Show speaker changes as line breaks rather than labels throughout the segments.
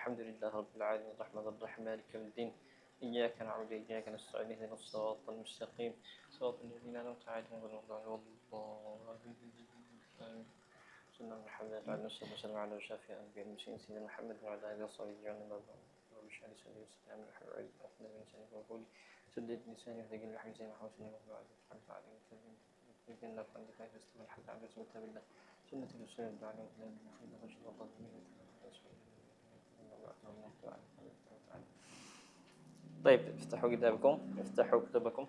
الحمد لله رب العالمين الرحمن الرحيم مالك يوم الدين إياك نعبد وإياك نستعين اهدنا الصراط المستقيم صراط الذين أنعمت عليهم غير المغضوب عليهم آمين. سيدنا محمد وعلى آله وصحبه على شافع أنبياء المرسلين سيدنا محمد وعلى آله وصحبه أجمعين وبشهادة سيدنا وسلم الحمد أفضل من سنة وقولي سدد لساني وهدي الحمد زي ما حوسني وبعد الحمد عليه وسلم يمكن لك أن تكون تستمر حتى عبد اسمه بالله سنة الرسول الدعاء إلى المخيل رجل الله طيب افتحوا كتبكم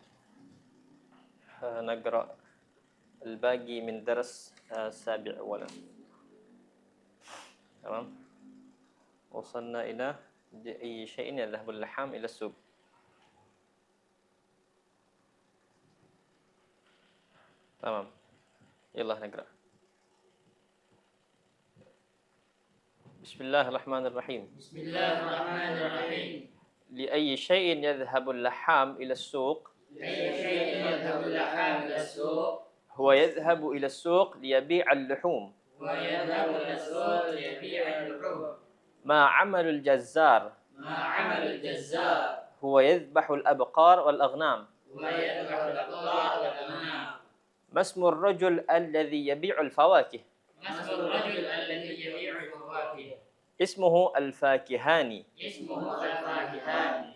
نقرأ الباقي من درس السابع أولا. تمام. وصلنا إلى أي شيء يذهب اللحام إلى السوق. تمام. يلا نقرأ. بسم الله الرحمن الرحيم.
بسم الله الرحمن الرحيم.
لأي شيء يذهب اللحام إلى السوق؟
لأي شيء يذهب اللحام إلى السوق؟
هو يذهب إلى السوق ليبيع اللحوم.
ويذهب إلى السوق ليبيع اللحوم.
ما عمل الجزار؟
ما عمل الجزار؟
هو يذبح الأبقار والأغنام.
ويذبح الأبقار والأغنام.
ما اسم الرجل الذي يبيع الفواكه؟
ما اسم الرجل الذي يبيع الفواكه؟
اسمه الفاكهاني.
اسمه الفاكهاني.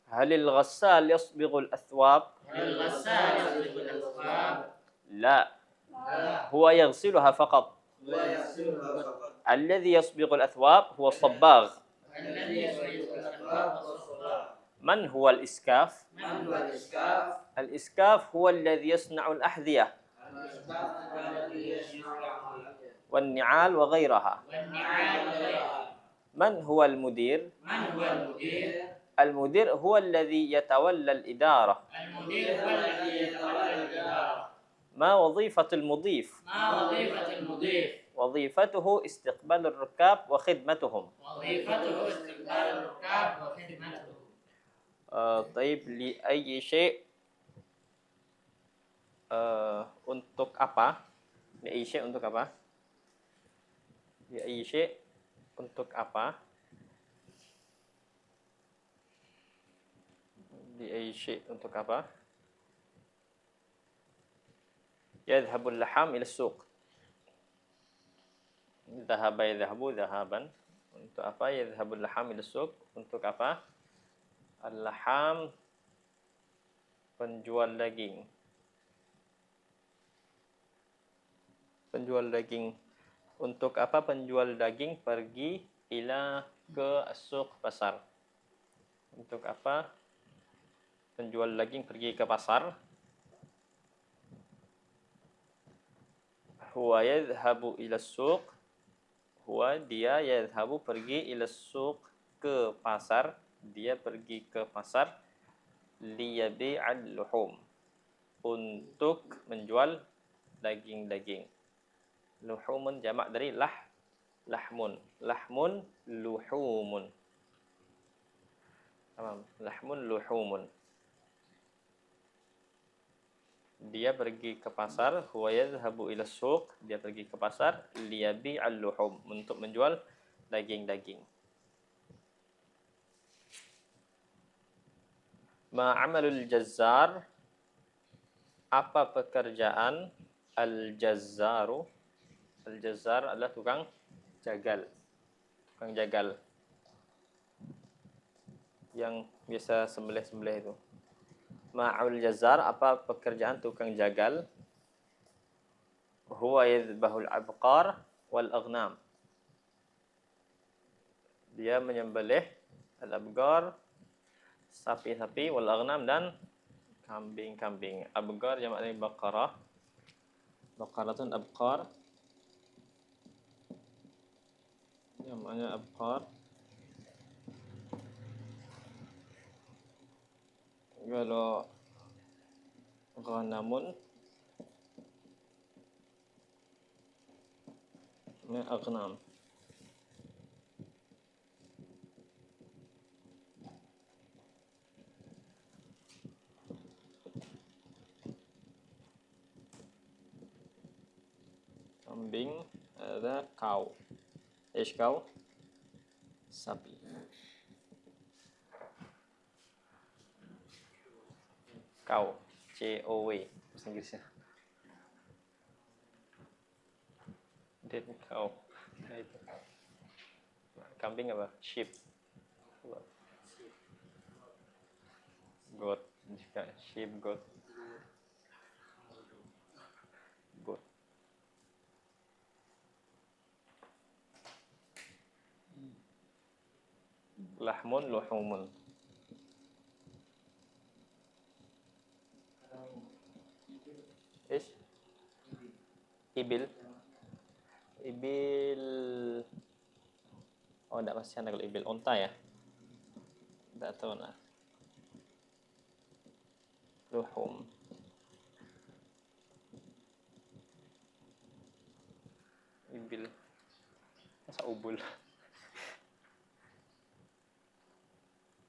هل الغسال يصبغ الأثواب؟
هل الغسال يصبغ الأثواب؟
لا.
لا.
هو يغسلها فقط.
ويغسلها فقط.
الذي يصبغ الأثواب هو الصباغ.
الذي يصبغ الأثواب هو الصباغ.
من هو الإسكاف؟
من هو الإسكاف؟
الإسكاف هو الذي يصنع الأحذية
الإسكاف هو الذي يصنع
والنعال وغيرها.
والنعال وغيرها.
من هو المدير؟
من هو المدير؟
المدير هو الذي يتولى الإدارة.
المدير هو الذي يتولى الإدارة.
ما وظيفة المضيف؟
ما وظيفة المضيف؟
وظيفته استقبال الركاب وخدمتهم.
وظيفته استقبال الركاب وخدمتهم.
طيب لأي شيء untuk apa? لأي شيء untuk apa? لأي شيء untuk apa? لأي شيء untuk apa? يذهب اللحام إلى السوق. ذهب يذهب ذهابا. Untuk apa? يذهب اللحام إلى السوق. Untuk apa? Al-laham penjual daging. Penjual daging. Untuk apa penjual daging pergi ke suq pasar? Untuk apa penjual daging pergi ke pasar? Huwa yadhhabu ila suq. Huwa dia yadhhabu pergi ila suq ke pasar. Dia pergi ke pasar liyabi'al luhum untuk menjual daging-daging. Luhumun jamak dari lahmun. Lahmun luhumun. Tamam, lahmun luhumun. Dia pergi ke pasar, huwa yadhhabu ila suq, dia pergi ke pasar liyabi'al luhum untuk menjual daging-daging. Ma amalul jazzar? Apa pekerjaan al-jazzaru? Al-jazzar adalah tukang jagal. Tukang jagal. Yang biasa sembelih-sembelih itu. Ma'ul jazzar, apa pekerjaan tukang jagal? Huwa yadhbahul abqar wal aghnam. Dia menyembelih al-abqar, sapi-sapi, wal aghnam dan kambing-kambing. Abqar jamak dari baqarah. Baqaratun abqar. Jamaknya abqar. Kalau ghanamun ini aghnam. Kambing ada cow. Ish cow? Sapi. Cow. COW bahasa Inggrisnya. Dead cow. Nah, itu. Kambing apa? Sheep. Goat juga. Sheep, goat. Goat. Lahmun, luhumun. Ish? Ibil. Ibil. Oh, enggak pasti ada kalau ibil. Onta ya? Enggak tahu nah. Luhum. Ibil. Masa ubul?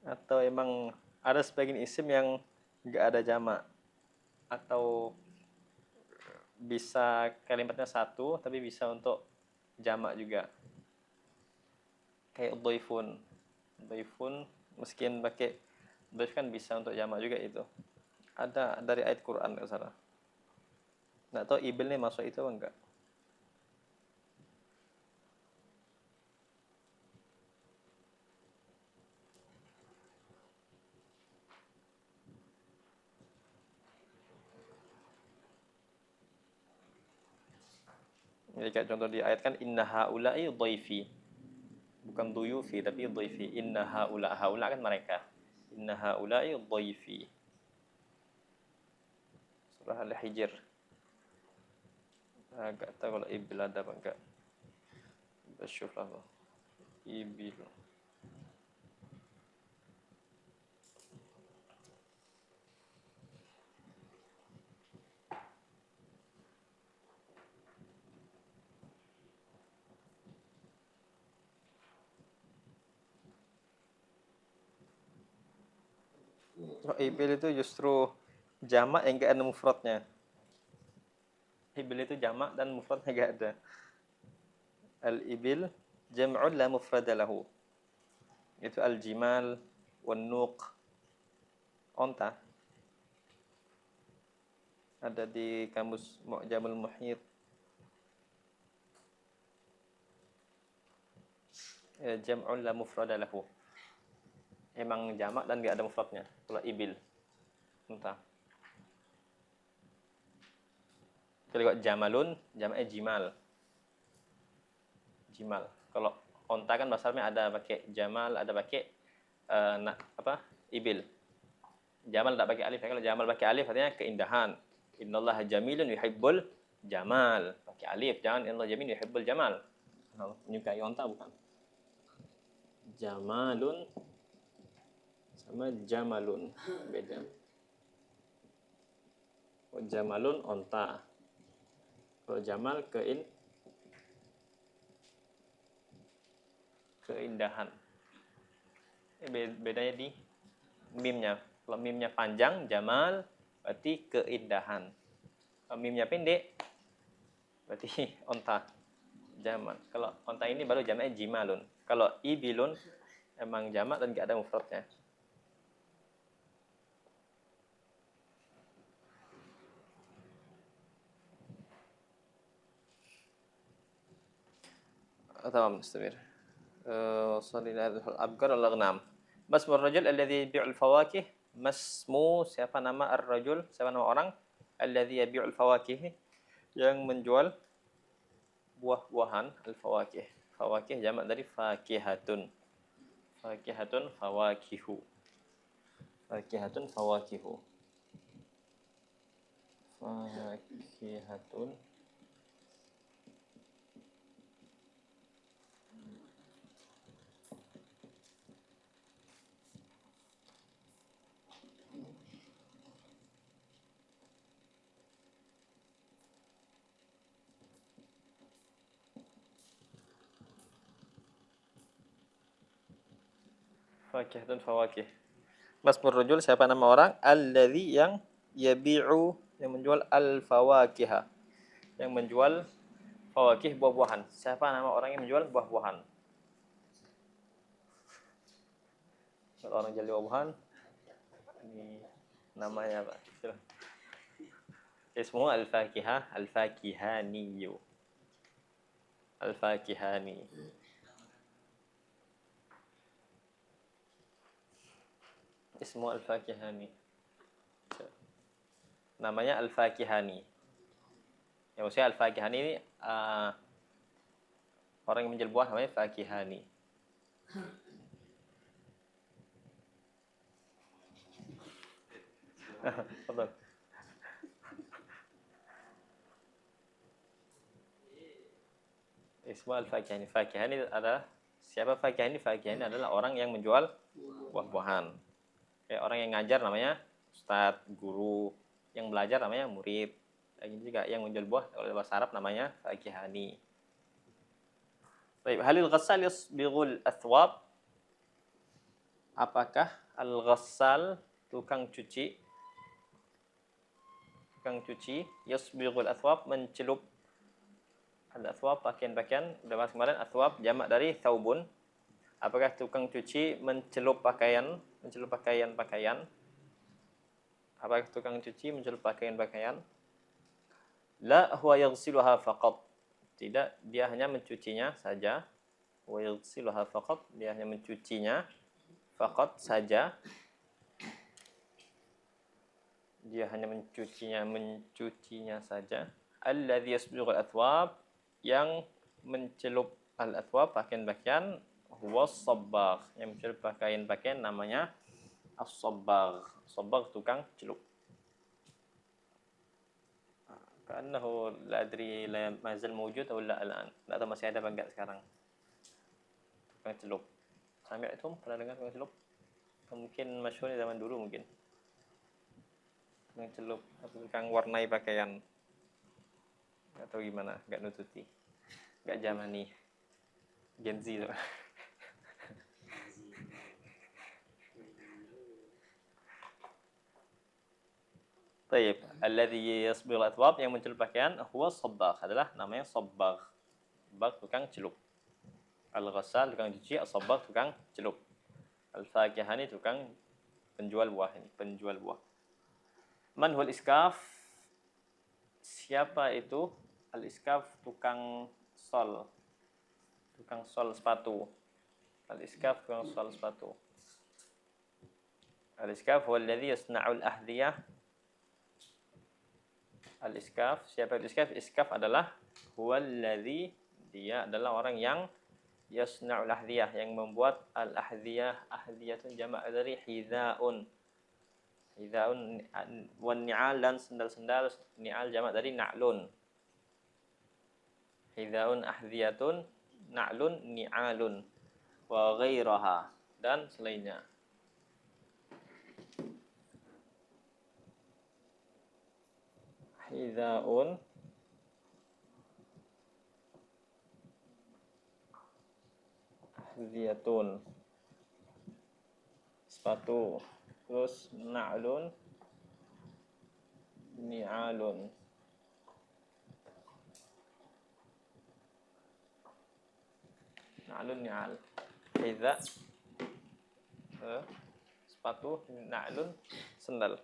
Atau emang ada sebagian isim yang enggak ada jamak? Atau bisa kalimatnya satu tapi bisa untuk jamak juga? Kayak dhaifun. Dhaifun meskipun pakai dhaif kan bisa untuk jamak juga itu. Ada dari ayat Quran enggak salah. Enggak tahu ibil nih masuk itu apa enggak? Jadi kayak contoh di ayat kan inna haula'i dhaifi. Bukan duyufi tapi dhaifi. Inna haula kan mereka. Inna haula'i dhaifi. Surah Al-Hijr. Agak tahu kalau ibil ada apa enggak. Basyuf lah. Ibil. Oh, ibil itu justru jamak yang enggak ada mufradnya. Ibil itu jamak dan mufradnya enggak ada. Al-ibil jam'un la mufrada lahu. Itu al-jimal wan nuq. Onta. Ada di kamus Mu'jamul Muhit. Jam'un la mufrada lahu. Emang jamak dan enggak ada mufradnya. Kalau ibil. Entah. Kalau jamalun, jamaknya jimal. Jimal. Kalau onta kan bahasanya ada pakai jamal, ada pakai ibil. Jamal tak pakai alif. Kalau jamal pakai alif artinya keindahan. Innallaha jamilun yuhibbul jamal. Pakai alif, jangan innallaha jamilun yuhibbul jamal. Menyukai onta bukan. Jamalun sama jamalun beda. Jamalun onta. Kalau jamal keindahan. Bedanya di mimnya. Kalau mimnya panjang jamal berarti keindahan. Kalau mimnya pendek berarti onta. Jamal. Kalau onta ini baru jamaknya jimalun. Kalau ibilun emang jamak dan enggak ada mufradnya. تمام نستمر. وصل إلى الأبقار والأغنام. ما اسم الرجل الذي يبيع الفواكه؟ ما اسمه siapa nama ar-rajul? Siapa nama orang? Alladhi yabi'ul fawakih yang menjual buah-buahan, al-fawakih. Fawakih jamak dari fakihatun. Fakihatun fawakihu. Fakihatun fawakihu. Fakihatun fakihatun fawakih. Masmur rajul siapa nama orang? Alladzi yang yabi'u yang menjual al-fawakiha. Yang menjual fawakih buah-buahan. Siapa nama orang yang menjual buah-buahan? Kalau orang jual buah-buahan, ini namanya apa? Ismu al-fakihah, al-fakihaniyu. Al-fakihani. Ismu al-fakihani. Namanya al-fakihani. Ya, maksudnya al-fakihani ini orang yang menjual buah namanya fakihani. Betul. Ismu al-fakihani. Fakihani adalah siapa fakihani? Fakihani adalah orang yang menjual buah-buahan. Kayak orang yang ngajar namanya ustadz, guru. Yang belajar namanya murid. Lagi juga yang menjual buah kalau bahasa Arab namanya fakihani. Baik, halil ghassal yasbighul athwab? Apakah al-ghassal tukang cuci yasbighul athwab mencelup al-athwab pakaian-pakaian? Udah bahas kemarin athwab jamak dari thaubun. Apakah tukang cuci mencelup pakaian? Apakah tukang cuci mencelup pakaian-pakaian? La huwa yaghsiluha faqat. Tidak, dia hanya mencucinya saja. Wa yaghsiluha faqat, dia hanya mencucinya faqat saja. Dia hanya mencucinya saja. Alladhi yasbighul athwab, yang mencelup al-athwab pakaian-pakaian, huwa as-sabbagh, yang mencelup pakaian-pakaian namanya as-sabbagh. Sabbagh tukang celup. Karena la adri la mazal mawjud atau la al'an. Tak tahu masih ada apa enggak sekarang. Tukang celup. Sampai itu pernah dengar tukang celup? Mungkin masyhur di zaman dulu mungkin. Tukang celup atau tukang warnai pakaian. Enggak tahu gimana, enggak nututi. Enggak zamani. Gen Z tu. Baik, alladhi yasbighul athwab, yang mencelup pakaian, huwa sabbagh, adalah namanya sabbagh. Sabbagh tukang celup. Al-ghassal tukang cuci, as-sabbagh tukang celup. Al-fakihani tukang penjual buah. Man huwal iskaf? Siapa itu? Al-iskaf tukang sol. Tukang sol sepatu. Al-iskaf tukang sol sepatu. Al-iskaf huwa alladhi yasna'ul ahdiyah. Al-iskaf, siapa al-iskaf? Iskaf adalah huwallazi, dia adalah orang yang yasna'ul ahdiyah, yang membuat al-ahdiyah. Ahdiyah itu jamak dari hidzaun. Hidzaun wan ni'al, dan sendal-sendal. Ni'al jamak dari na'lun. Hidzaun ahdiyatun, na'lun ni'alun, wa ghairaha, dan selainnya. Hidzaun ahdiyatun, sepatu. Terus na'lun ni'alun. Na'lun ni'al. Hidza sepatu, na'lun sendal.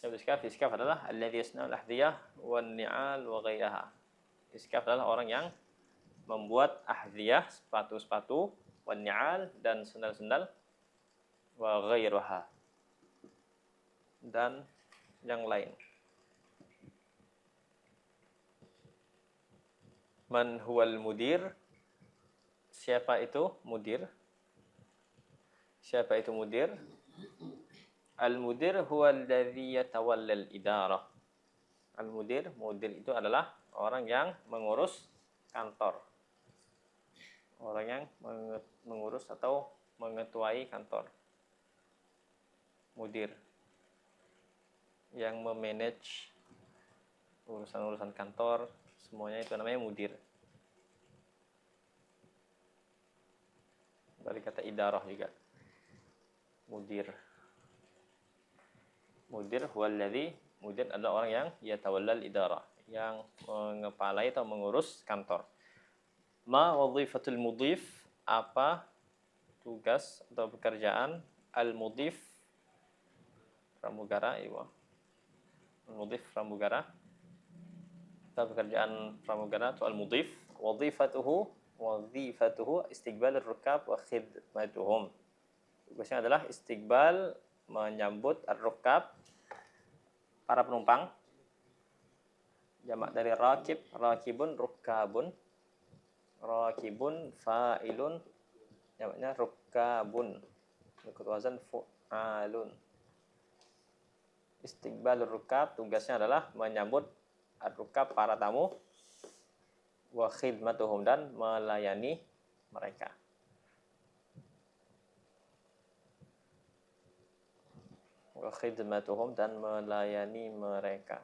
Iskaf, iskaf adalah alladhi yasna'ul ahdiyah wan ni'al wa ghairaha. Iskaf adalah orang yang membuat ahdiyah, sepatu-sepatu, wan ni'al, dan sendal-sendal, wa ghairaha, dan yang lain. Man huwal mudir? Siapa itu mudir? Siapa itu mudir? Al-mudir huwa alladhi yatawalla al-idarah. Al-mudir, mudir itu adalah orang yang mengurus kantor. Orang yang mengurus atau mengetuai kantor. Mudir. Yang memanage urusan-urusan kantor, semuanya itu namanya mudir. Dari kata idarah juga. Mudir. Mudir huwallazi, mudir adalah orang yang yatawallal idarah, yang mengepalai atau mengurus kantor. Ma wadhifatul mudhif? Apa tugas atau pekerjaan al-mudhif pramugara, iya. Al-mudhif pramugara. Atau pekerjaan pramugara itu al-mudhif, wazifatuhu istiqbal ar-rukab wa khidmatuhum. Tugasnya adalah istiqbal, menyambut ar-rukab, para penumpang. Jamak dari rakib, rakibun, rukabun. Rakibun, fa'ilun. Jamaknya rukabun. Ikut wazan fu'alun. Istiqbalur rukab, tugasnya adalah menyambut ar-rukab, para tamu. Wa khidmatuhum, dan melayani mereka. Wa khidmatuhum, dan melayani mereka.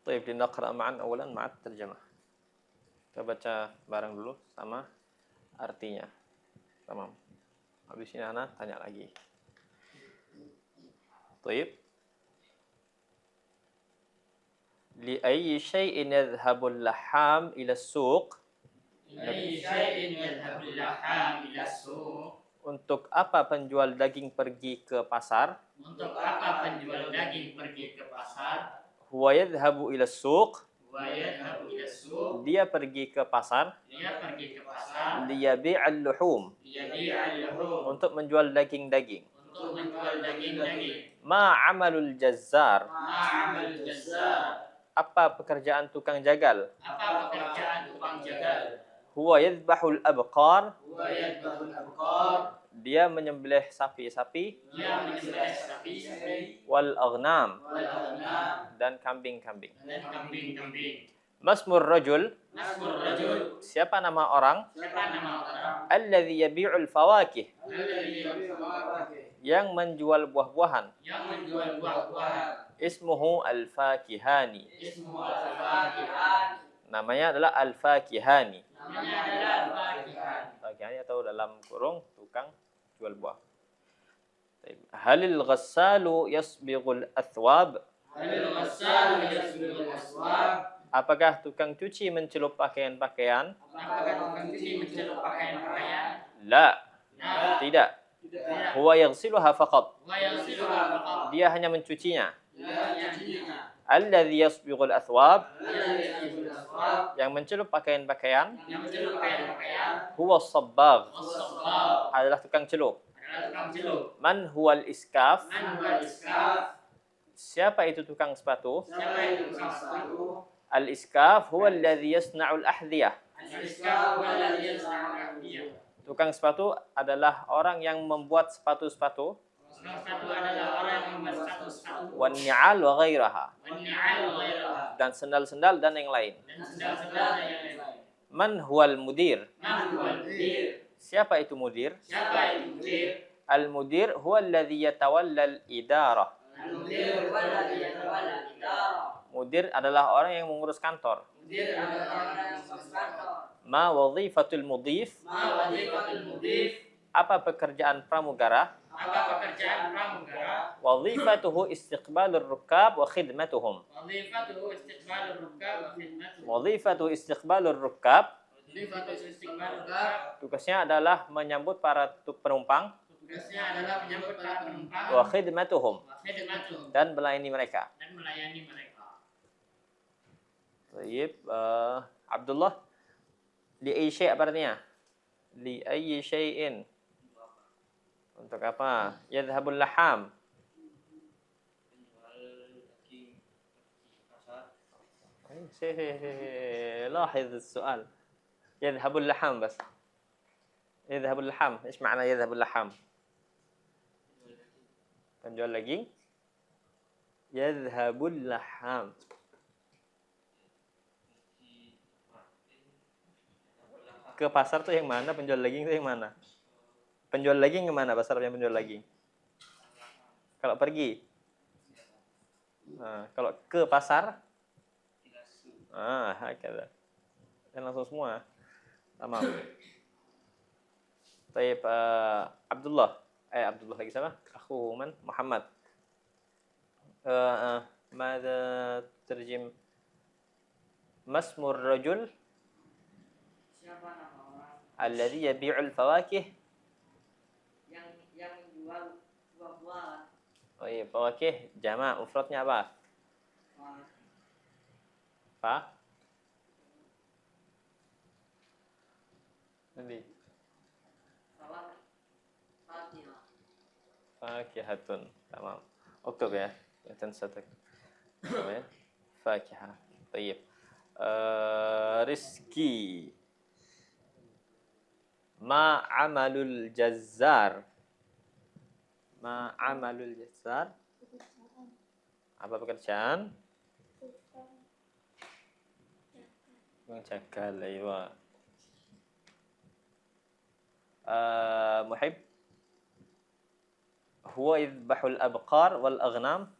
Baik, linaqra ma'an awalan ma'at terjemah. Kita baca bareng dulu sama artinya. Tamam. Habis ini Ana tanya lagi. Baik. Li ayyi syai'in yadhhabu al-laham ila as-suq?
لأي شيء يذهب اللحام إلى السوق.
Untuk apa penjual daging pergi ke pasar?
Untuk apa penjual daging pergi ke pasar?
Huwa yadhhabu ila as-suq.
ويذهب إلى السوق.
Dia pergi ke pasar.
Dia pergi ke pasar.
Liyabi'al luhum.
ليبيع اللحوم.
Untuk menjual daging-daging.
Untuk menjual daging-daging.
Ma amalul jazzar.
ما عمل الجزار.
Apa pekerjaan tukang jagal?
Apa pekerjaan tukang jagal?
Huwa yadhbahul abqar.
ويذبح الأبقار.
Dia menyembelih sapi-sapi.
Dia menyembelih sapi-sapi.
Wal aghnam.
والأغنام.
Dan kambing-kambing.
Dan kambing-kambing.
Masmur rajul.
Nasmur rajul.
Siapa nama orang?
Siapa nama orang?
Alladhi yabi'ul fawakih.
Alladhi yabi'u al-fawakih.
Yang menjual buah-buahan.
Yang menjual buah-buahan.
Ismuhu al-fakihani.
Ismu al-fakihan.
Namanya adalah al-fakihani.
Namanya adalah al-fakihan.
Fakihani atau dalam kurung tukang jual buah. Halil ghassalu yasbighul athwab.
Halil ghassalu yasbighul aswab.
Apakah tukang cuci mencelup pakaian-pakaian?
Apakah tukang cuci mencelup pakaian-pakaian?
La.
Nah,
Tidak.
tidak.
Huwa yaghsiluha faqat.
Wa yaghsiluha faqat.
Dia hanya mencucinya.
Dia mencucinya.
Alladhi yasbighul athwab.
Alladhi yasbighul aswab.
Yang mencelup pakaian-pakaian.
Yang mencelup pakaian-pakaian.
Huwa sabbagh.
Was-sabbagh.
Adalah tukang celup.
Adalah tukang celup.
Man huwal iskaf.
Man huwal iskaf.
Siapa itu tukang sepatu?
Siapa itu tukang sepatu?
Al-iskaf huwa alladhi yasna'ul ahdiyah.
Al-iskaf huwa alladhi yasna'ul ahdiyah.
Tukang sepatu adalah orang yang membuat sepatu-sepatu.
Tukang sepatu adalah orang yang membuat sepatu-sepatu.
Wan ni'al wa ghairaha.
Wan ni'al wa ghairaha.
Dan sendal-sendal dan yang lain.
Dan sendal-sendal dan yang lain.
Man huwal mudir.
Man huwal mudir.
Siapa itu mudir?
Siapa itu mudir?
Al-mudir huwa alladhi yatawalla al-idarah.
Al-mudir huwa alladhi yatawalla al-idarah.
Mudir adalah orang yang mengurus kantor.
Mudir adalah orang yang mengurus kantor.
Ma wadhifatul mudhif.
Ma wadhifatul mudhif.
Apa pekerjaan pramugara?
Apa pekerjaan pramugara?
Wadhifatuhu istiqbalur rukab wa khidmatuhum.
Wadhifatuhu istiqbalur rukab wa khidmatuhum.
Wadhifatuhu istiqbalur rukab.
Wadhifatuhu istiqbalur rukab.
Tugasnya adalah menyambut para penumpang.
Tugasnya adalah menyambut para penumpang.
Wa khidmatuhum.
Wa khidmatuhum.
Dan melayani mereka.
Dan melayani mereka.
Baik, Abdullah. Li ayyi syai' apa artinya? Li ayyi syai'in. Untuk apa? Yadhhabul laham. لاحظ السؤال. يذهب اللحام بس. يذهب اللحام. ايش معنى يذهب اللحام؟ penjual daging. Yadhhabul laham. Ke pasar tuh yang mana? Penjual daging tuh yang mana? Penjual daging ke mana? Pasar yang penjual daging. Kalau pergi Nah, kalau ke pasar, hakada. Dan langsung semua. Tamam. Taib, Abdullah. Abdullah lagi siapa? Aku man? Muhammad. ماذا ترجم ما اسم الرجل
Siapa nama orang
الذي يبيع الفواكه
yang menjual buah-buahan?
Oh iya, fawakih jamak mufradnya apa? Fa? Nanti.
Salah Fatimah.
Fakihatun. Tamam. Uktub ya. لا تنسى تمام. فاكهة. طيب. رزقي. ما عمل الجزار؟ ما عمل الجزار؟ Apa pekerjaan? Menjagal, aywa. محب هو يذبح الأبقار والأغنام.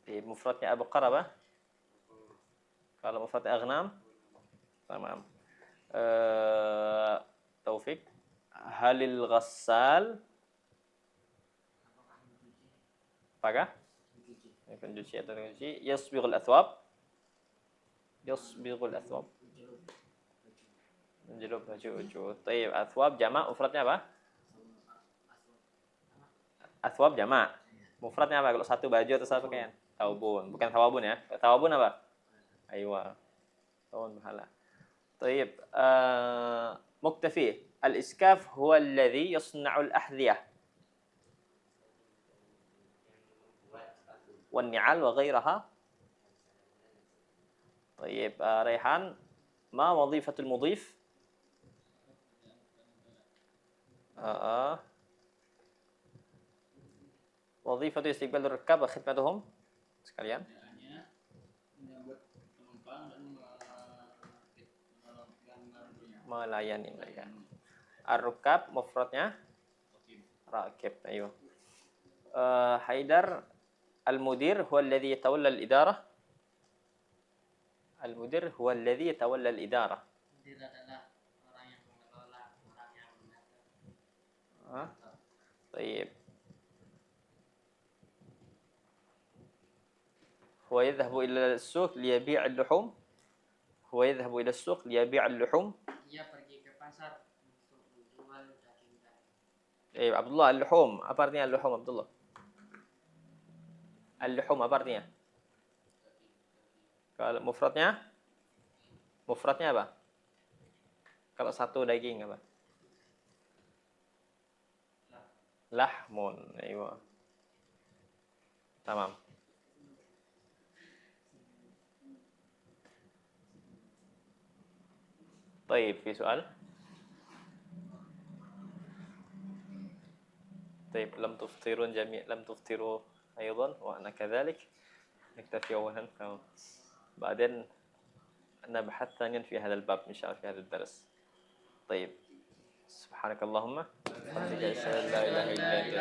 مفردnya أبقار apa? Kalau mufradnya aghnam? Tamam. Taufik. Halil ghassal? Apakah? Pencuci atau pencuci. Yasbighul athwab? Yasbighul athwab. Menjuluk baju. Tayyib, athwab jamak, mufradnya apa? Athwab jamak. Mufradnya apa? Kalau satu baju atau satu pakaian? Thawbun. Bukan thawabun ya. Thawabun apa? Aywa. Thawbun pahala. Tayyib, muktafi. Al-iskaf huwa alladhi yasna'ul ahdhiyah. والنعال وغيرها. طيب ريحان ما وظيفة المضيف؟ وظيفة استقبال الركاب وخدمتهم sekalian.
Menyambut penumpang dan
melayani mereka. Ar-rukab mufradnya rakib. Ayo. Haidar المدير هو الذي يتولى الإدارة. المدير هو الذي يتولى الإدارة.
Mudir adalah orang yang mengelola, orang yang mengatur.
طيب. هو يذهب إلى السوق ليبيع اللحوم. هو يذهب إلى السوق ليبيع اللحوم.
Dia pergi ke pasar untuk menjual daging-daging.
طيب عبد الله, اللحوم apa artinya اللحوم عبد الله? اللحوم apa artinya? Kalau mufradnya? Mufradnya apa? Kalau satu daging apa? Lahmun. Aywa. Tamam. طيب في سؤال؟ طيب لم تفطرون لم تفطروا أيضا وأنا كذلك. نكتفي أولا بعدين نبحث ثانيا في هذا الباب إن شاء الله في هذا الدرس. طيب سبحانك اللهم وبحمدك أشهد أن لا إله إلا أنت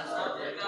أستغفرك.